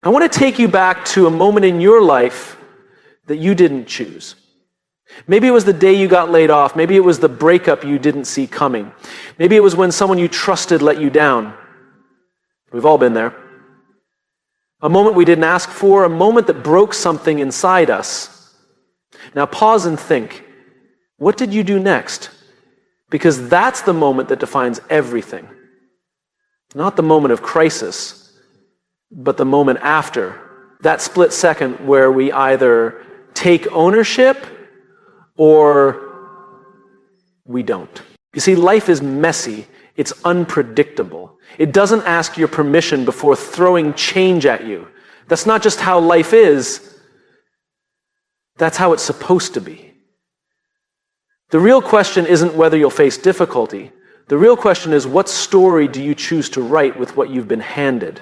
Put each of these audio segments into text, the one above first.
I want to take you back to a moment in your life that you didn't choose. Maybe it was the day you got laid off. Maybe it was the breakup you didn't see coming. Maybe it was when someone you trusted let you down. We've all been there. A moment we didn't ask for, a moment that broke something inside us. Now pause and think, what did you do next? Because that's the moment that defines everything. Not the moment of crisis, but the moment after. That split second where we either take ownership or we don't. You see, life is messy. It's unpredictable. It doesn't ask your permission before throwing change at you. That's not just how life is. That's how it's supposed to be. The real question isn't whether you'll face difficulty. The real question is, what story do you choose to write with what you've been handed?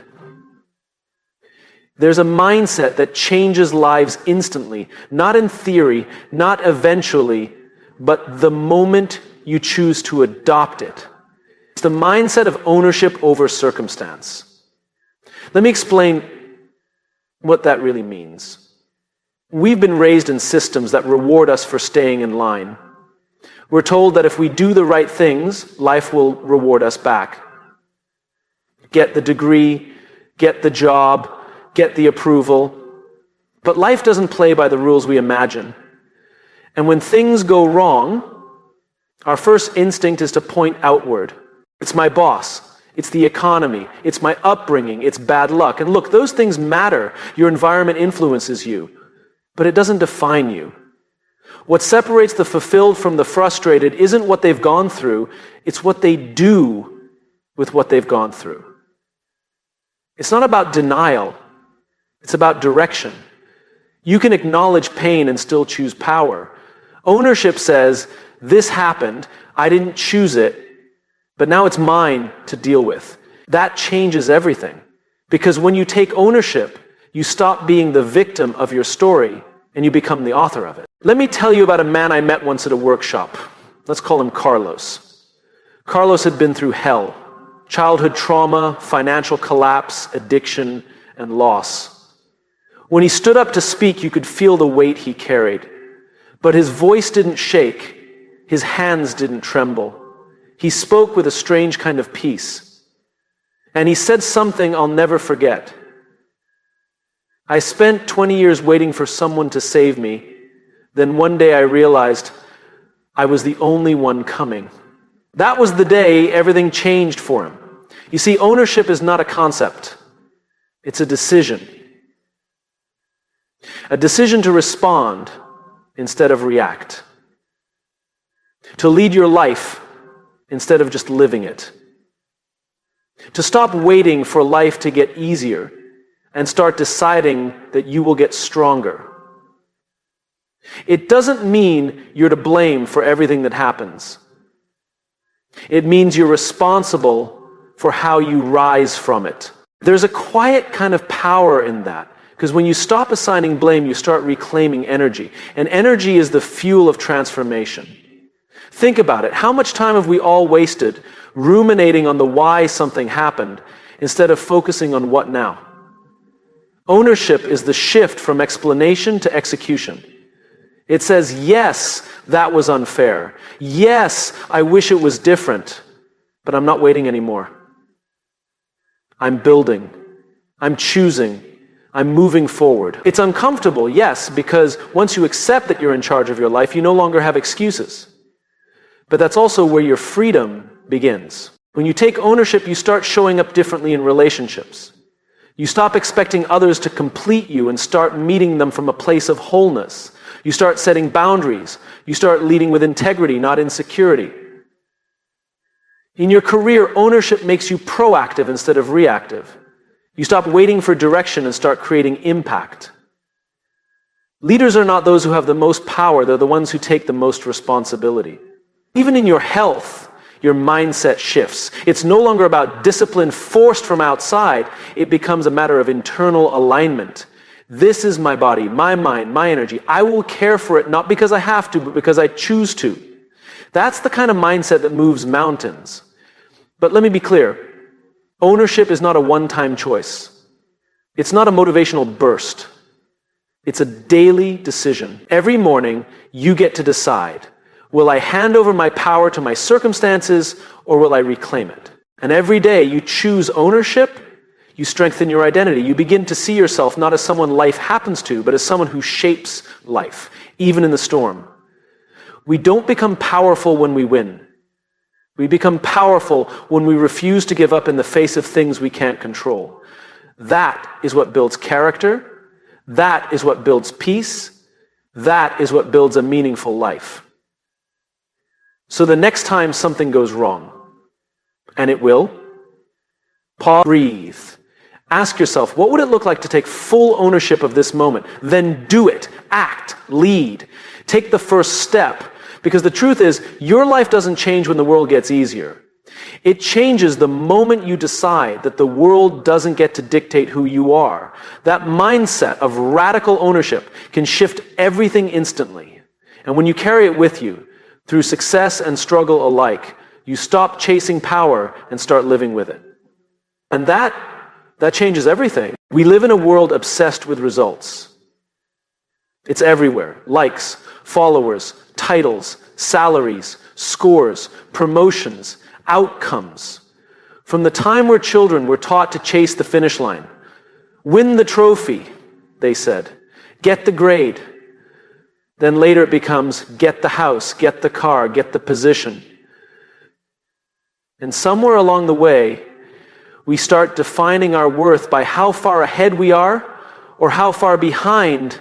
There's a mindset that changes lives instantly, not in theory, not eventually, but the moment you choose to adopt it. It's the mindset of ownership over circumstance. Let me explain what that really means. We've been raised in systems that reward us for staying in line. We're told that if we do the right things, life will reward us back. Get the degree, get the job, get the approval. But life doesn't play by the rules we imagine. And when things go wrong, our first instinct is to point outward. It's my boss. It's the economy. It's my upbringing. It's bad luck. And look, those things matter. Your environment influences you. But it doesn't define you. What separates the fulfilled from the frustrated isn't what they've gone through. It's what they do with what they've gone through. It's not about denial. It's about direction. You can acknowledge pain and still choose power. Ownership says, this happened, I didn't choose it, but now it's mine to deal with. That changes everything. Because when you take ownership, you stop being the victim of your story and you become the author of it. Let me tell you about a man I met once at a workshop. Let's call him Carlos. Carlos had been through hell. Childhood trauma, financial collapse, addiction, and loss. When he stood up to speak, you could feel the weight he carried. But his voice didn't shake. His hands didn't tremble. He spoke with a strange kind of peace. And he said something I'll never forget. I spent 20 years waiting for someone to save me. Then one day I realized I was the only one coming. That was the day everything changed for him. You see, ownership is not a concept. It's a decision. A decision to respond instead of react. To lead your life instead of just living it. To stop waiting for life to get easier and start deciding that you will get stronger. It doesn't mean you're to blame for everything that happens. It means you're responsible for how you rise from it. There's a quiet kind of power in that. Because when you stop assigning blame, you start reclaiming energy. And energy is the fuel of transformation. Think about it. How much time have we all wasted ruminating on the why something happened instead of focusing on what now? Ownership is the shift from explanation to execution. It says, yes, that was unfair. Yes, I wish it was different, but I'm not waiting anymore. I'm building. I'm choosing. I'm moving forward. It's uncomfortable, yes, because once you accept that you're in charge of your life, you no longer have excuses. But that's also where your freedom begins. When you take ownership, you start showing up differently in relationships. You stop expecting others to complete you and start meeting them from a place of wholeness. You start setting boundaries. You start leading with integrity, not insecurity. In your career, ownership makes you proactive instead of reactive. You stop waiting for direction and start creating impact. Leaders are not those who have the most power, they're the ones who take the most responsibility. Even in your health, your mindset shifts. It's no longer about discipline forced from outside. It becomes a matter of internal alignment. This is my body, my mind, my energy. I will care for it not because I have to, but because I choose to. That's the kind of mindset that moves mountains. But let me be clear. Ownership is not a one-time choice. It's not a motivational burst. It's a daily decision. Every morning, you get to decide, will I hand over my power to my circumstances or will I reclaim it? And every day you choose ownership, you strengthen your identity. You begin to see yourself not as someone life happens to, but as someone who shapes life, even in the storm. We don't become powerful when we win. We become powerful when we refuse to give up in the face of things we can't control. That is what builds character. That is what builds peace. That is what builds a meaningful life. So the next time something goes wrong, and it will, pause, breathe. Ask yourself, what would it look like to take full ownership of this moment? Then do it. Act. Lead. Take the first step. Because the truth is, your life doesn't change when the world gets easier. It changes the moment you decide that the world doesn't get to dictate who you are. That mindset of radical ownership can shift everything instantly. And when you carry it with you, through success and struggle alike, you stop chasing power and start living with it. And that changes everything. We live in a world obsessed with results. It's everywhere. Likes, followers, titles, salaries, scores, promotions, outcomes. From the time we're children, we're taught to chase the finish line. Win the trophy, they said. Get the grade. Then later it becomes get the house, get the car, get the position. And somewhere along the way, we start defining our worth by how far ahead we are or how far behind.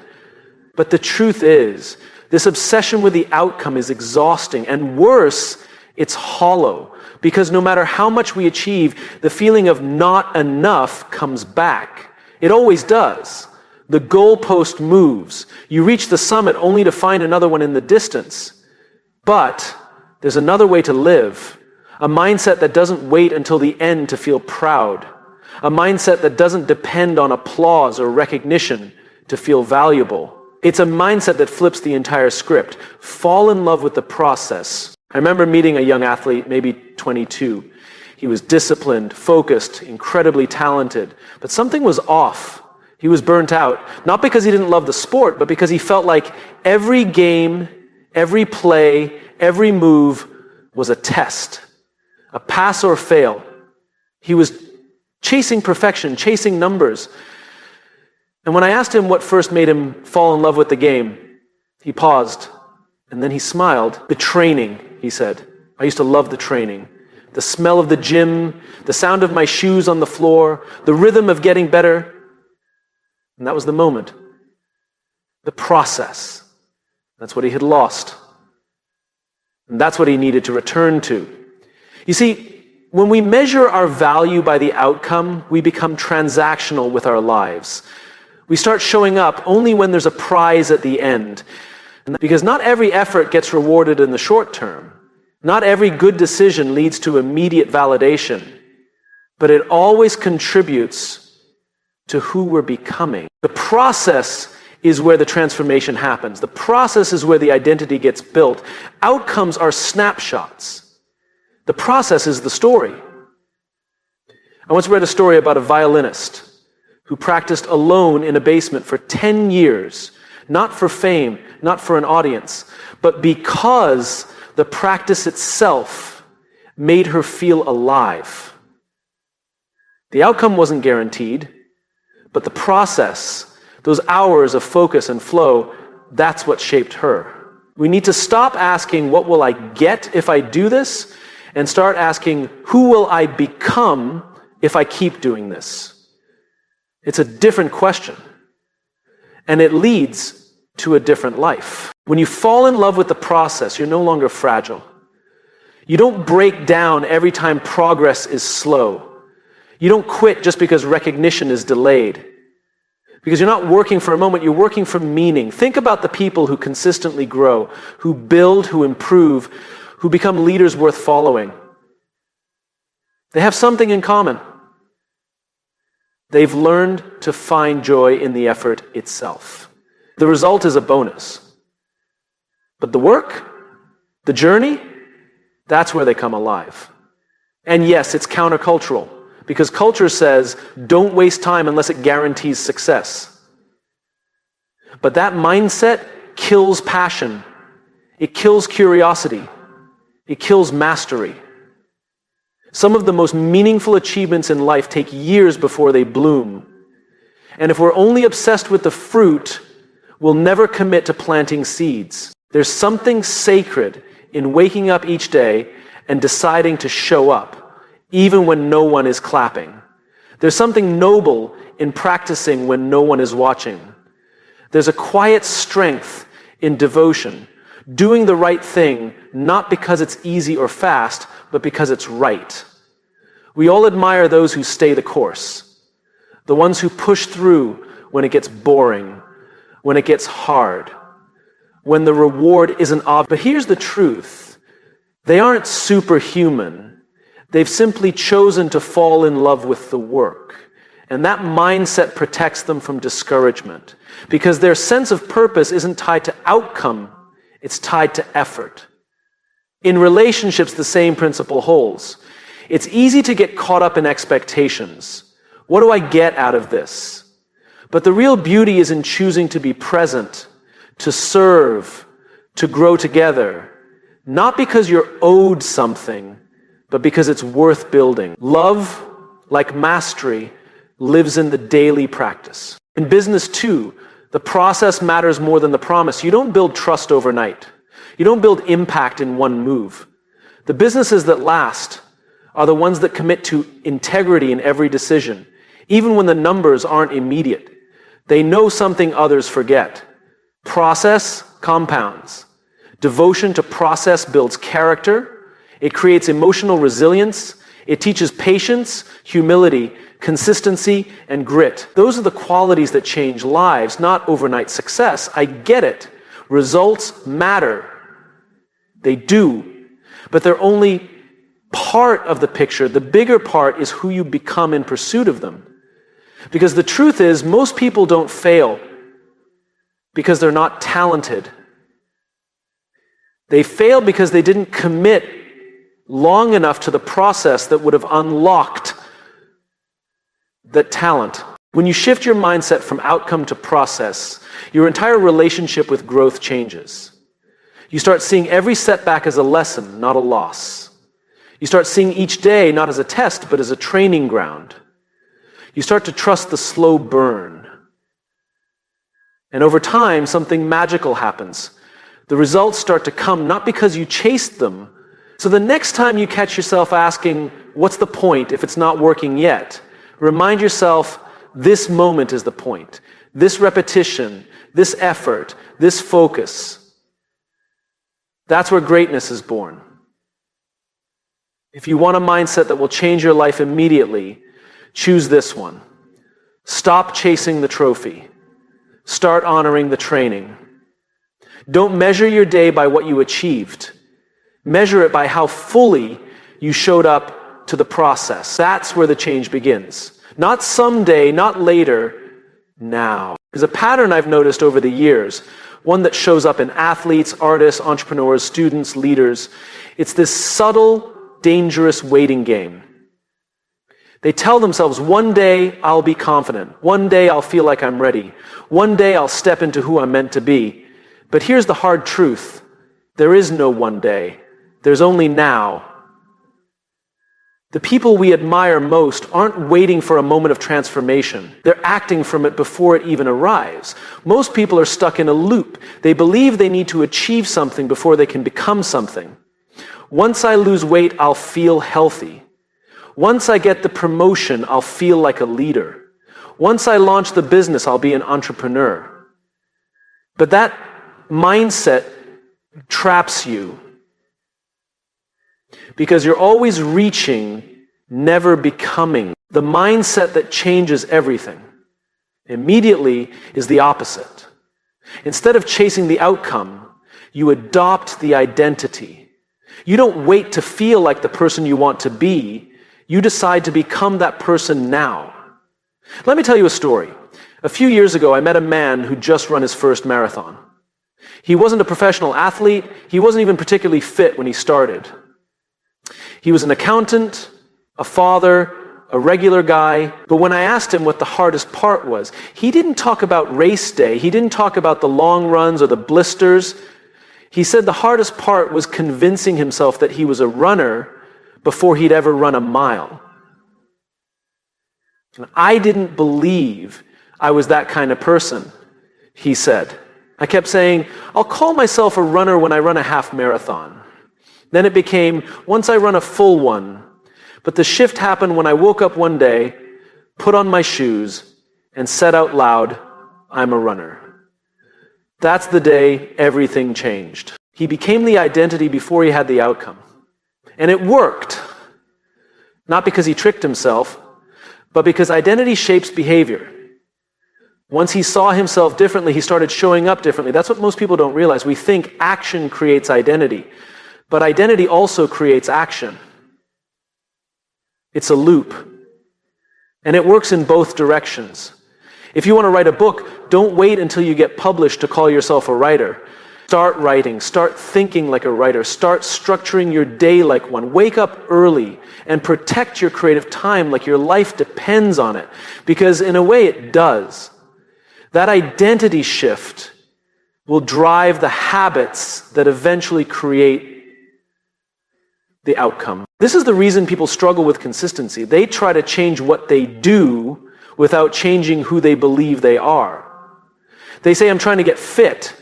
But the truth is, this obsession with the outcome is exhausting, and worse, it's hollow. Because no matter how much we achieve, the feeling of not enough comes back. It always does. The goalpost moves. You reach the summit only to find another one in the distance. But there's another way to live. A mindset that doesn't wait until the end to feel proud. A mindset that doesn't depend on applause or recognition to feel valuable. It's a mindset that flips the entire script. Fall in love with the process. I remember meeting a young athlete, maybe 22. He was disciplined, focused, incredibly talented, but something was off. He was burnt out, not because he didn't love the sport, but because he felt like every game, every play, every move was a test, a pass or fail. He was chasing perfection, chasing numbers. And when I asked him what first made him fall in love with the game, he paused, and then he smiled. The training, he said. I used to love the training. The smell of the gym, the sound of my shoes on the floor, the rhythm of getting better. And that was the moment. The process. That's what he had lost. And that's what he needed to return to. You see, when we measure our value by the outcome, we become transactional with our lives. We start showing up only when there's a prize at the end. Because not every effort gets rewarded in the short term. Not every good decision leads to immediate validation. But it always contributes to who we're becoming. The process is where the transformation happens. The process is where the identity gets built. Outcomes are snapshots. The process is the story. I once read a story about a violinist who practiced alone in a basement for 10 years, not for fame, not for an audience, but because the practice itself made her feel alive. The outcome wasn't guaranteed, but the process, those hours of focus and flow, that's what shaped her. We need to stop asking, what will I get if I do this? And start asking, who will I become if I keep doing this? It's a different question. And it leads to a different life. When you fall in love with the process, you're no longer fragile. You don't break down every time progress is slow. You don't quit just because recognition is delayed. Because you're not working for a moment, you're working for meaning. Think about the people who consistently grow, who build, who improve, who become leaders worth following. They have something in common. They've learned to find joy in the effort itself. The result is a bonus. But the work, the journey, that's where they come alive. And yes, it's countercultural. because culture says, don't waste time unless it guarantees success. But that mindset kills passion. It kills curiosity. It kills mastery. Some of the most meaningful achievements in life take years before they bloom. And if we're only obsessed with the fruit, we'll never commit to planting seeds. There's something sacred in waking up each day and deciding to show up, even when no one is clapping. There's something noble in practicing when no one is watching. There's a quiet strength in devotion, doing the right thing, not because it's easy or fast, but because it's right. We all admire those who stay the course, the ones who push through when it gets boring, when it gets hard, when the reward isn't obvious. But here's the truth. They aren't superhuman. They've simply chosen to fall in love with the work. And that mindset protects them from discouragement, because their sense of purpose isn't tied to outcome, it's tied to effort. In relationships, the same principle holds. It's easy to get caught up in expectations. What do I get out of this? But the real beauty is in choosing to be present, to serve, to grow together, not because you're owed something, but because it's worth building. Love, like mastery, lives in the daily practice. In business too, the process matters more than the promise. You don't build trust overnight. You don't build impact in one move. The businesses that last are the ones that commit to integrity in every decision, even when the numbers aren't immediate. They know something others forget. Process compounds. Devotion to process builds character. It creates emotional resilience. It teaches patience, humility, consistency, and grit. Those are the qualities that change lives, not overnight success. I get it. Results matter. They do. But they're only part of the picture. The bigger part is who you become in pursuit of them. Because the truth is, most people don't fail because they're not talented. They fail because they didn't commit long enough to the process that would have unlocked that talent. When you shift your mindset from outcome to process, your entire relationship with growth changes. You start seeing every setback as a lesson, not a loss. You start seeing each day not as a test, but as a training ground. You start to trust the slow burn. And over time, something magical happens. The results start to come not because you chased them. So the next time you catch yourself asking, what's the point if it's not working yet? Remind yourself, this moment is the point. This repetition, this effort, this focus. That's where greatness is born. If you want a mindset that will change your life immediately, choose this one. Stop chasing the trophy. Start honoring the training. Don't measure your day by what you achieved. Measure it by how fully you showed up to the process. That's where the change begins. Not someday, not later, now. There's a pattern I've noticed over the years, one that shows up in athletes, artists, entrepreneurs, students, leaders. It's this subtle, dangerous waiting game. They tell themselves, one day I'll be confident. One day I'll feel like I'm ready. One day I'll step into who I'm meant to be. But here's the hard truth. There is no one day. There's only now. The people we admire most aren't waiting for a moment of transformation. They're acting from it before it even arrives. Most people are stuck in a loop. They believe they need to achieve something before they can become something. Once I lose weight, I'll feel healthy. Once I get the promotion, I'll feel like a leader. Once I launch the business, I'll be an entrepreneur. But that mindset traps you because you're always reaching, never becoming. The mindset that changes everything immediately is the opposite. Instead of chasing the outcome, you adopt the identity. You don't wait to feel like the person you want to be. You decide to become that person now. Let me tell you a story. A few years ago, I met a man who'd just run his first marathon. He wasn't a professional athlete. He wasn't even particularly fit when he started. He was an accountant, a father, a regular guy. But when I asked him what the hardest part was, he didn't talk about race day. He didn't talk about the long runs or the blisters. He said the hardest part was convincing himself that he was a runner before he'd ever run a mile. And I didn't believe I was that kind of person, he said. I kept saying, I'll call myself a runner when I run a half marathon. Then it became, once I run a full one. But the shift happened when I woke up one day, put on my shoes, and said out loud, I'm a runner. That's the day everything changed. He became the identity before he had the outcome. And it worked. Not because he tricked himself, but because identity shapes behavior. Once he saw himself differently, he started showing up differently. That's what most people don't realize. We think action creates identity, but identity also creates action. It's a loop, and it works in both directions. If you want to write a book, don't wait until you get published to call yourself a writer. Start writing, start thinking like a writer, start structuring your day like one. Wake up early and protect your creative time like your life depends on it, because in a way it does. That identity shift will drive the habits that eventually create the outcome. This is the reason people struggle with consistency. They try to change what they do without changing who they believe they are. They say, I'm trying to get fit,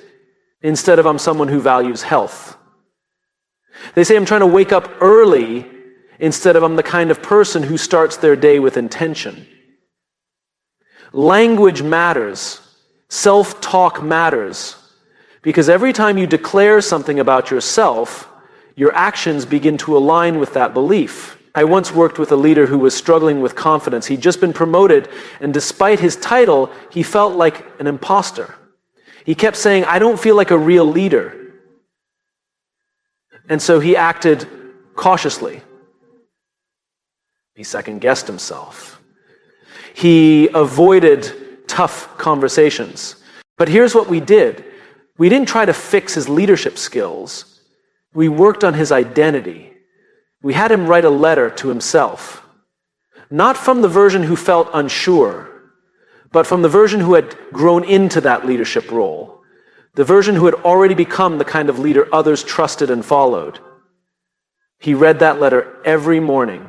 instead of I'm someone who values health. They say, I'm trying to wake up early, instead of I'm the kind of person who starts their day with intention. Language matters. Self-talk matters. Because every time you declare something about yourself, your actions begin to align with that belief. I once worked with a leader who was struggling with confidence. He'd just been promoted, and despite his title, he felt like an imposter. He kept saying, I don't feel like a real leader. And so he acted cautiously. He second-guessed himself. He avoided tough conversations. But here's what we did. We didn't try to fix his leadership skills. We worked on his identity. We had him write a letter to himself. Not from the version who felt unsure, but from the version who had grown into that leadership role. The version who had already become the kind of leader others trusted and followed. He read that letter every morning.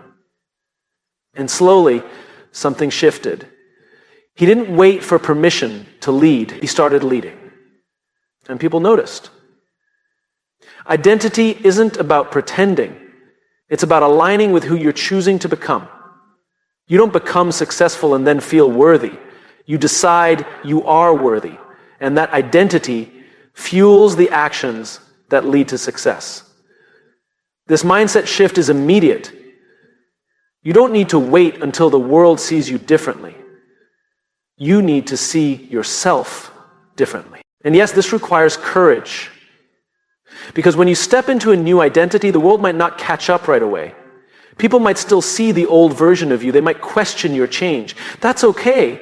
And slowly, something shifted. He didn't wait for permission to lead. He started leading. And people noticed. Identity isn't about pretending. It's about aligning with who you're choosing to become. You don't become successful and then feel worthy. You decide you are worthy. And that identity fuels the actions that lead to success. This mindset shift is immediate. You don't need to wait until the world sees you differently. You need to see yourself differently. And yes, this requires courage. Because when you step into a new identity, the world might not catch up right away. People might still see the old version of you. They might question your change. That's okay,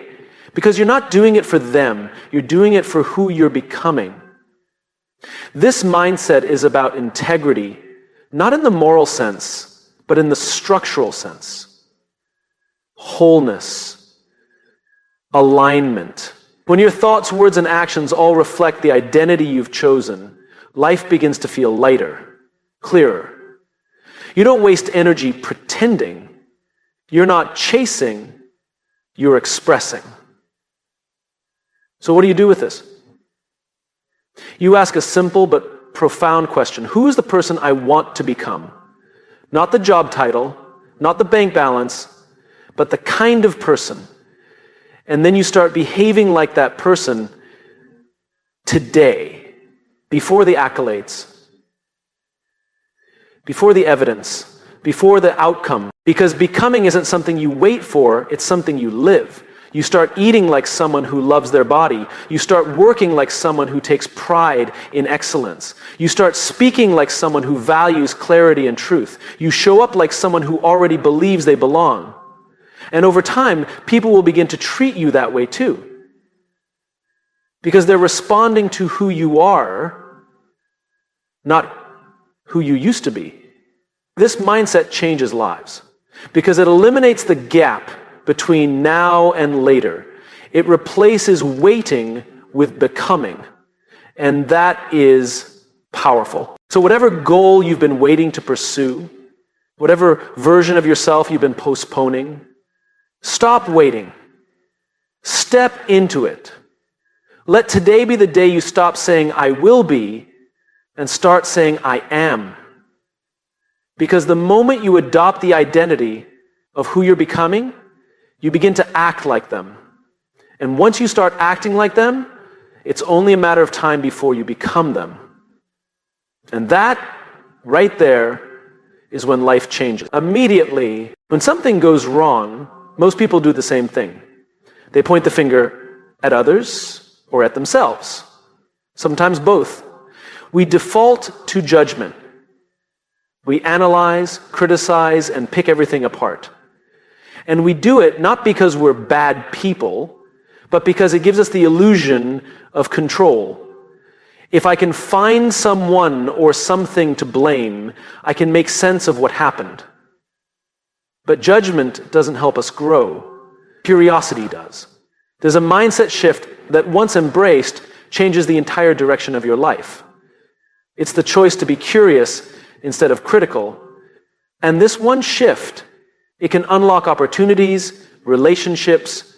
because you're not doing it for them. You're doing it for who you're becoming. This mindset is about integrity, not in the moral sense, but in the structural sense. Wholeness, alignment. When your thoughts, words, and actions all reflect the identity you've chosen, life begins to feel lighter, clearer. You don't waste energy pretending. You're not chasing, you're expressing. So what do you do with this? You ask a simple but profound question. Who is the person I want to become? Not the job title, not the bank balance, but the kind of person. And then you start behaving like that person today, before the accolades, before the evidence, before the outcome. Because becoming isn't something you wait for, it's something you live. You start eating like someone who loves their body. You start working like someone who takes pride in excellence. You start speaking like someone who values clarity and truth. You show up like someone who already believes they belong. And over time, people will begin to treat you that way too. Because they're responding to who you are, not who you used to be. This mindset changes lives. because it eliminates the gap between now and later. It replaces waiting with becoming, and that is powerful. So whatever goal you've been waiting to pursue, whatever version of yourself you've been postponing, stop waiting. Step into it. Let today be the day you stop saying, I will be, and start saying, I am. Because the moment you adopt the identity of who you're becoming, you begin to act like them. And once you start acting like them, it's only a matter of time before you become them. And that, right there, is when life changes. Immediately, when something goes wrong, most people do the same thing. They point the finger at others or at themselves. Sometimes both. We default to judgment. We analyze, criticize, and pick everything apart. And we do it not because we're bad people, but because it gives us the illusion of control. If I can find someone or something to blame, I can make sense of what happened. But judgment doesn't help us grow. Curiosity does. There's a mindset shift that, once embraced, changes the entire direction of your life. It's the choice to be curious instead of critical. And this one shift, it can unlock opportunities, relationships,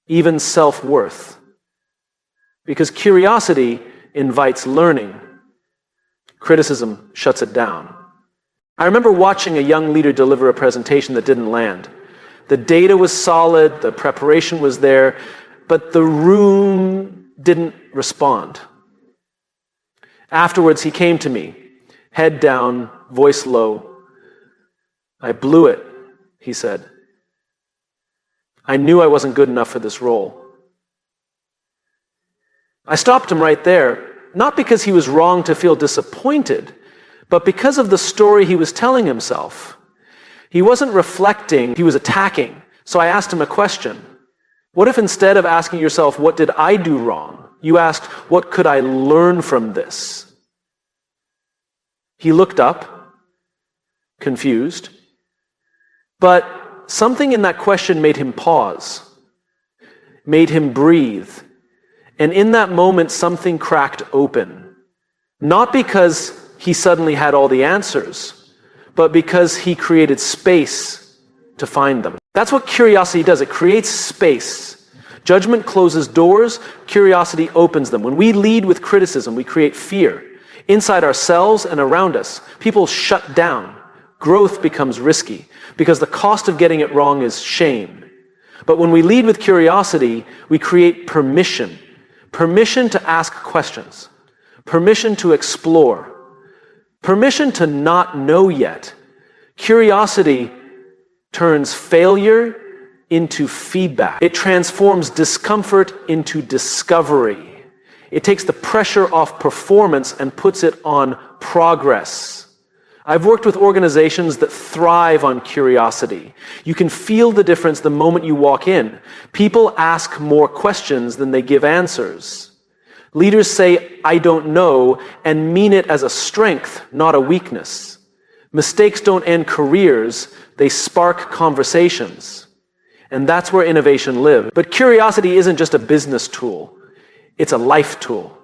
even self-worth. Because curiosity invites learning. Criticism shuts it down. I remember watching a young leader deliver a presentation that didn't land. The data was solid, the preparation was there, but the room didn't respond. Afterwards, he came to me, head down, voice low. I blew it, he said. I knew I wasn't good enough for this role. I stopped him right there, not because he was wrong to feel disappointed, but because of the story he was telling himself. He wasn't reflecting, he was attacking. So I asked him a question. What if instead of asking yourself, what did I do wrong, you asked, what could I learn from this? He looked up, confused, but something in that question made him pause, made him breathe. And in that moment, something cracked open. Not because he suddenly had all the answers, but because he created space to find them. That's what curiosity does. It creates space. Judgment closes doors, curiosity opens them. When we lead with criticism, we create fear. Inside ourselves and around us, people shut down. Growth becomes risky because the cost of getting it wrong is shame. But when we lead with curiosity, we create permission. Permission to ask questions. Permission to explore. Permission to not know yet. Curiosity turns failure into feedback. It transforms discomfort into discovery. It takes the pressure off performance and puts it on progress. I've worked with organizations that thrive on curiosity. You can feel the difference the moment you walk in. People ask more questions than they give answers. Leaders say, I don't know, and mean it as a strength, not a weakness. Mistakes don't end careers, they spark conversations. And that's where innovation lives. But curiosity isn't just a business tool, it's a life tool.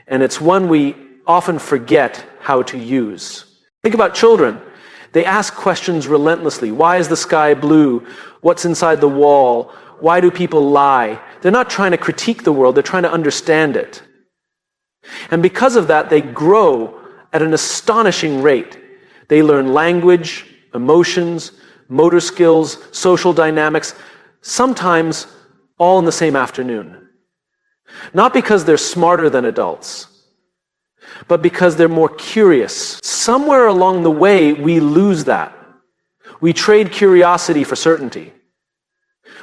And it's one we often forget how to use. Think about children. They ask questions relentlessly. Why is the sky blue? What's inside the wall? Why do people lie? They're not trying to critique the world, they're trying to understand it. And because of that, they grow at an astonishing rate. They learn language, emotions, motor skills, social dynamics, sometimes all in the same afternoon. Not because they're smarter than adults, but because they're more curious. Somewhere along the way, we lose that. We trade curiosity for certainty.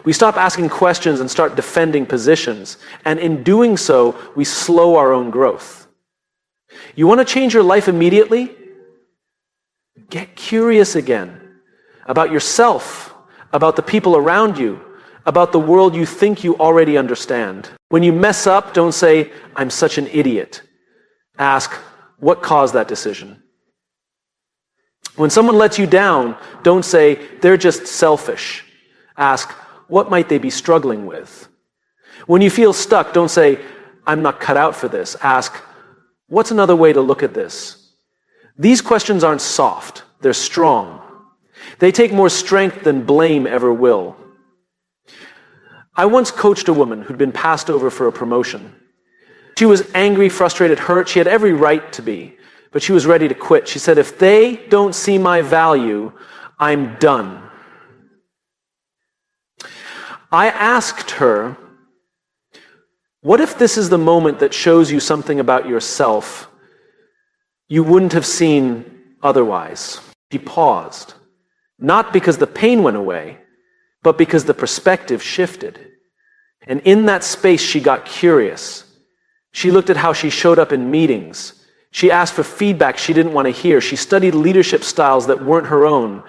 We stop asking questions and start defending positions. And in doing so, we slow our own growth. You want to change your life immediately? Get curious again about yourself, about the people around you, about the world you think you already understand. When you mess up, don't say, I'm such an idiot. Ask, what caused that decision? When someone lets you down, don't say, they're just selfish. Ask, what might they be struggling with? When you feel stuck, don't say, I'm not cut out for this. Ask, what's another way to look at this? These questions aren't soft, they're strong. They take more strength than blame ever will. I once coached a woman who'd been passed over for a promotion. She was angry, frustrated, hurt. She had every right to be, but she was ready to quit. She said, if they don't see my value, I'm done. I asked her, what if this is the moment that shows you something about yourself you wouldn't have seen otherwise? She paused, not because the pain went away, but because the perspective shifted. And in that space, she got curious. She looked at how she showed up in meetings. She asked for feedback she didn't want to hear. She studied leadership styles that weren't her own.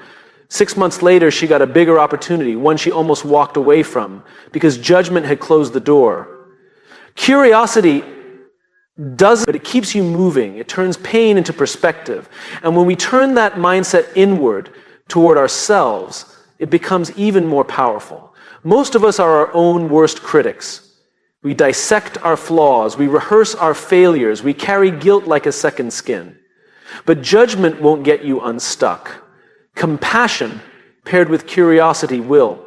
6 months later, she got a bigger opportunity, one she almost walked away from, because judgment had closed the door. Curiosity does, but it keeps you moving. It turns pain into perspective. And when we turn that mindset inward toward ourselves, it becomes even more powerful. Most of us are our own worst critics. We dissect our flaws. We rehearse our failures. We carry guilt like a second skin. But judgment won't get you unstuck. Compassion paired with curiosity will.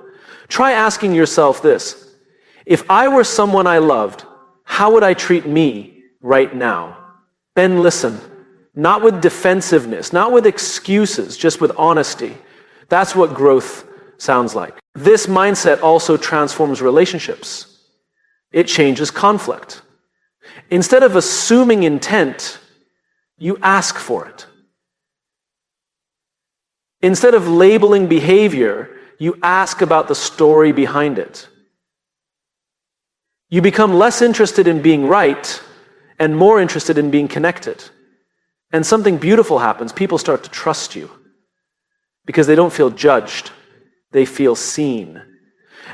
Try asking yourself this. If I were someone I loved, how would I treat me right now? Then listen, not with defensiveness, not with excuses, just with honesty. That's what growth sounds like. This mindset also transforms relationships. It changes conflict. Instead of assuming intent, you ask for it. Instead of labeling behavior, you ask about the story behind it. You become less interested in being right and more interested in being connected. And something beautiful happens. People start to trust you because they don't feel judged. They feel seen.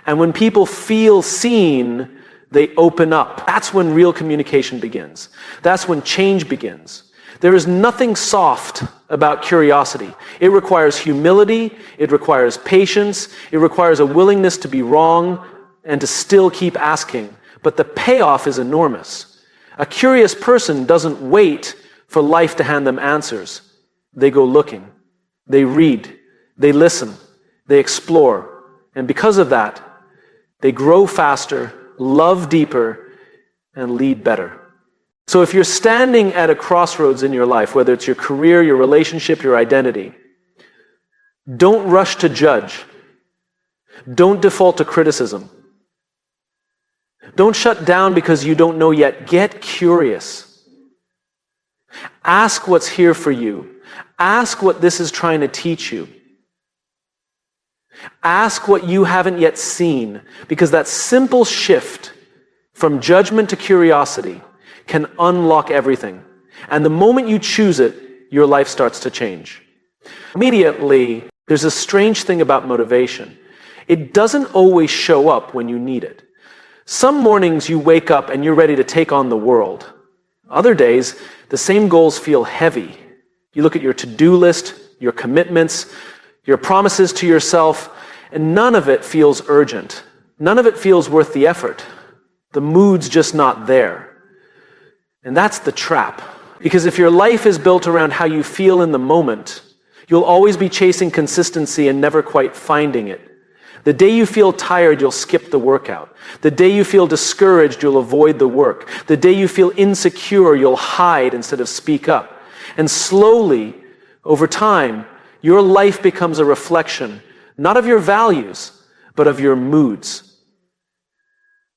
And when people feel seen, they open up. That's when real communication begins. That's when change begins. There is nothing soft about curiosity. It requires humility. It requires patience. It requires a willingness to be wrong and to still keep asking. But the payoff is enormous. A curious person doesn't wait for life to hand them answers. They go looking. They read. They listen. They explore. And because of that, they grow faster, love deeper, and lead better. So if you're standing at a crossroads in your life, whether it's your career, your relationship, your identity, don't rush to judge. Don't default to criticism. Don't shut down because you don't know yet. Get curious. Ask what's here for you. Ask what this is trying to teach you. Ask what you haven't yet seen, because that simple shift from judgment to curiosity can unlock everything. And the moment you choose it, your life starts to change. Immediately, there's a strange thing about motivation. It doesn't always show up when you need it. Some mornings you wake up and you're ready to take on the world. Other days, the same goals feel heavy. You look at your to-do list, your commitments, your promises to yourself, and none of it feels urgent. None of it feels worth the effort. The mood's just not there. And that's the trap. Because if your life is built around how you feel in the moment, you'll always be chasing consistency and never quite finding it. The day you feel tired, you'll skip the workout. The day you feel discouraged, you'll avoid the work. The day you feel insecure, you'll hide instead of speak up. And slowly, over time, your life becomes a reflection, not of your values, but of your moods.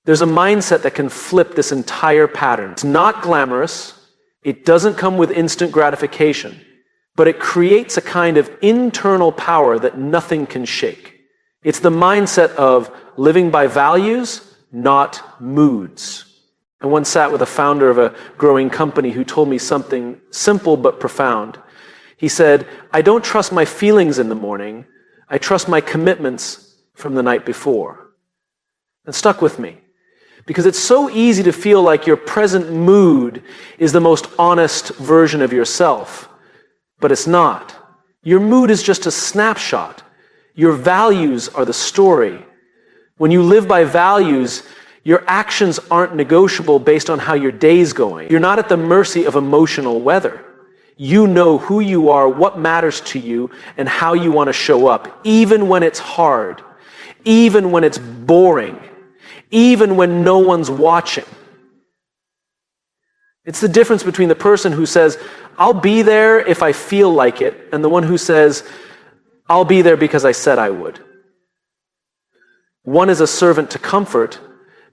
There's a mindset that can flip this entire pattern. It's not glamorous. It doesn't come with instant gratification, but it creates a kind of internal power that nothing can shake. It's the mindset of living by values, not moods. I once sat with a founder of a growing company who told me something simple but profound. He said, I don't trust my feelings in the morning. I trust my commitments from the night before. It stuck with me. Because it's so easy to feel like your present mood is the most honest version of yourself. But it's not. Your mood is just a snapshot. Your values are the story. When you live by values, your actions aren't negotiable based on how your day's going. You're not at the mercy of emotional weather. You know who you are, what matters to you, and how you want to show up, even when it's hard, even when it's boring, even when no one's watching. It's the difference between the person who says, I'll be there if I feel like it, and the one who says, I'll be there because I said I would. One is a servant to comfort,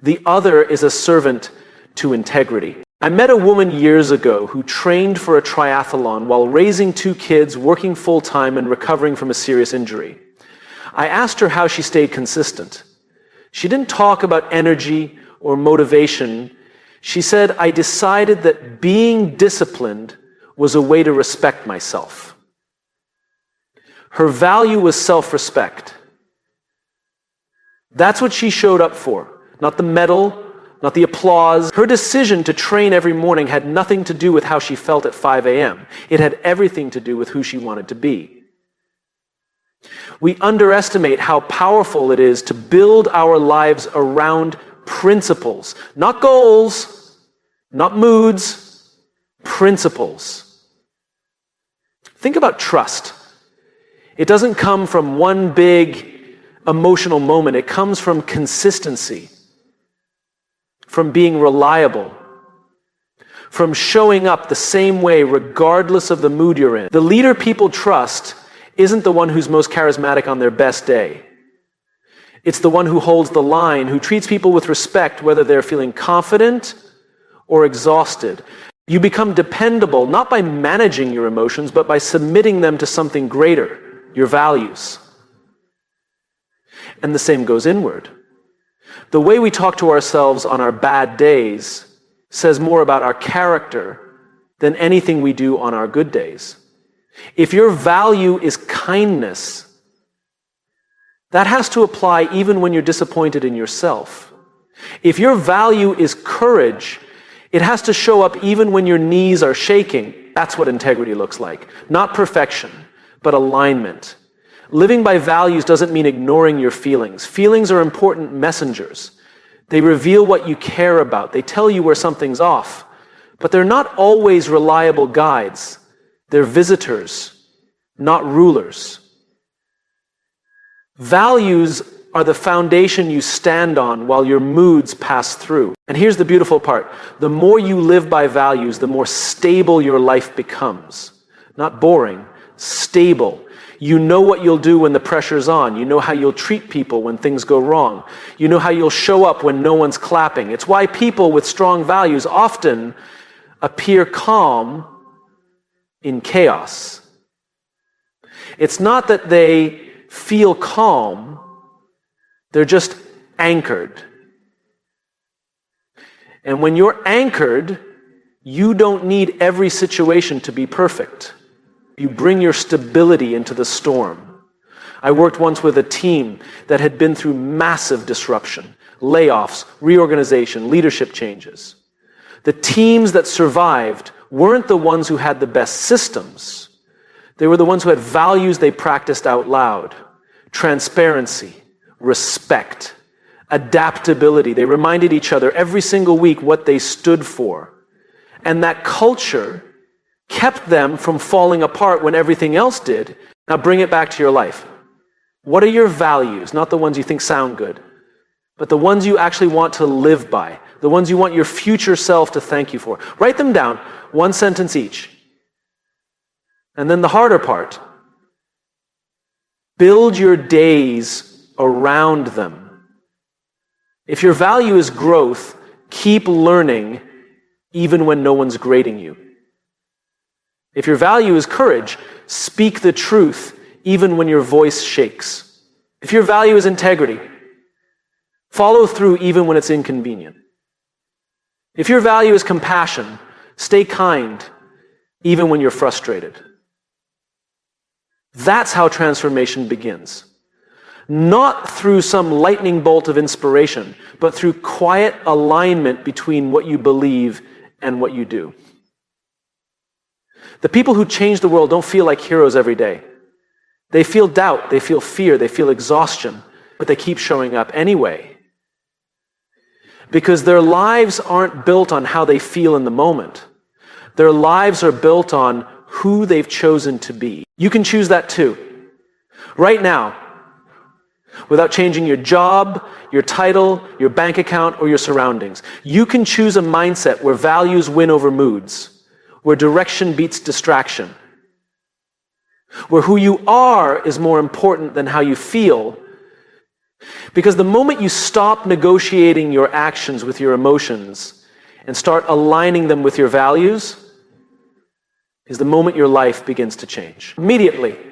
the other is a servant to integrity. I met a woman years ago who trained for a triathlon while raising 2 kids, working full-time, and recovering from a serious injury. I asked her how she stayed consistent. She didn't talk about energy or motivation. She said, I decided that being disciplined was a way to respect myself. Her value was self-respect. That's what she showed up for. Not the medal, not the applause. Her decision to train every morning had nothing to do with how she felt at 5 a.m. It had everything to do with who she wanted to be. We underestimate how powerful it is to build our lives around principles, not goals, not moods, principles. Think about trust. It doesn't come from one big emotional moment. It comes from consistency, from being reliable, from showing up the same way regardless of the mood you're in. The leader people trust isn't the one who's most charismatic on their best day. It's the one who holds the line, who treats people with respect whether they're feeling confident or exhausted. You become dependable not by managing your emotions, but by submitting them to something greater, your values. And the same goes inward. The way we talk to ourselves on our bad days says more about our character than anything we do on our good days. If your value is kindness, that has to apply even when you're disappointed in yourself. If your value is courage, it has to show up even when your knees are shaking. That's what integrity looks like. Not perfection, but alignment. Living by values doesn't mean ignoring your feelings. Feelings are important messengers. They reveal what you care about. They tell you where something's off. But they're not always reliable guides. They're visitors, not rulers. Values are the foundation you stand on while your moods pass through. And here's the beautiful part. The more you live by values, the more stable your life becomes. Not boring, stable. You know what you'll do when the pressure's on. You know how you'll treat people when things go wrong. You know how you'll show up when no one's clapping. It's why people with strong values often appear calm in chaos. It's not that they feel calm, they're just anchored. And when you're anchored, you don't need every situation to be perfect. You bring your stability into the storm. I worked once with a team that had been through massive disruption, layoffs, reorganization, leadership changes. The teams that survived weren't the ones who had the best systems. They were the ones who had values they practiced out loud. Transparency, respect, adaptability. They reminded each other every single week what they stood for. And that culture kept them from falling apart when everything else did. Now bring it back to your life. What are your values? Not the ones you think sound good, but the ones you actually want to live by, the ones you want your future self to thank you for. Write them down, 1 sentence each. And then the harder part. Build your days around them. If your value is growth, keep learning even when no one's grading you. If your value is courage, speak the truth even when your voice shakes. If your value is integrity, follow through even when it's inconvenient. If your value is compassion, stay kind even when you're frustrated. That's how transformation begins. Not through some lightning bolt of inspiration, but through quiet alignment between what you believe and what you do. The people who change the world don't feel like heroes every day. They feel doubt, they feel fear, they feel exhaustion, but they keep showing up anyway. Because their lives aren't built on how they feel in the moment. Their lives are built on who they've chosen to be. You can choose that too. Right now, without changing your job, your title, your bank account, or your surroundings. You can choose a mindset where values win over moods, where direction beats distraction, where who you are is more important than how you feel. Because the moment you stop negotiating your actions with your emotions and start aligning them with your values, is the moment your life begins to change. Immediately.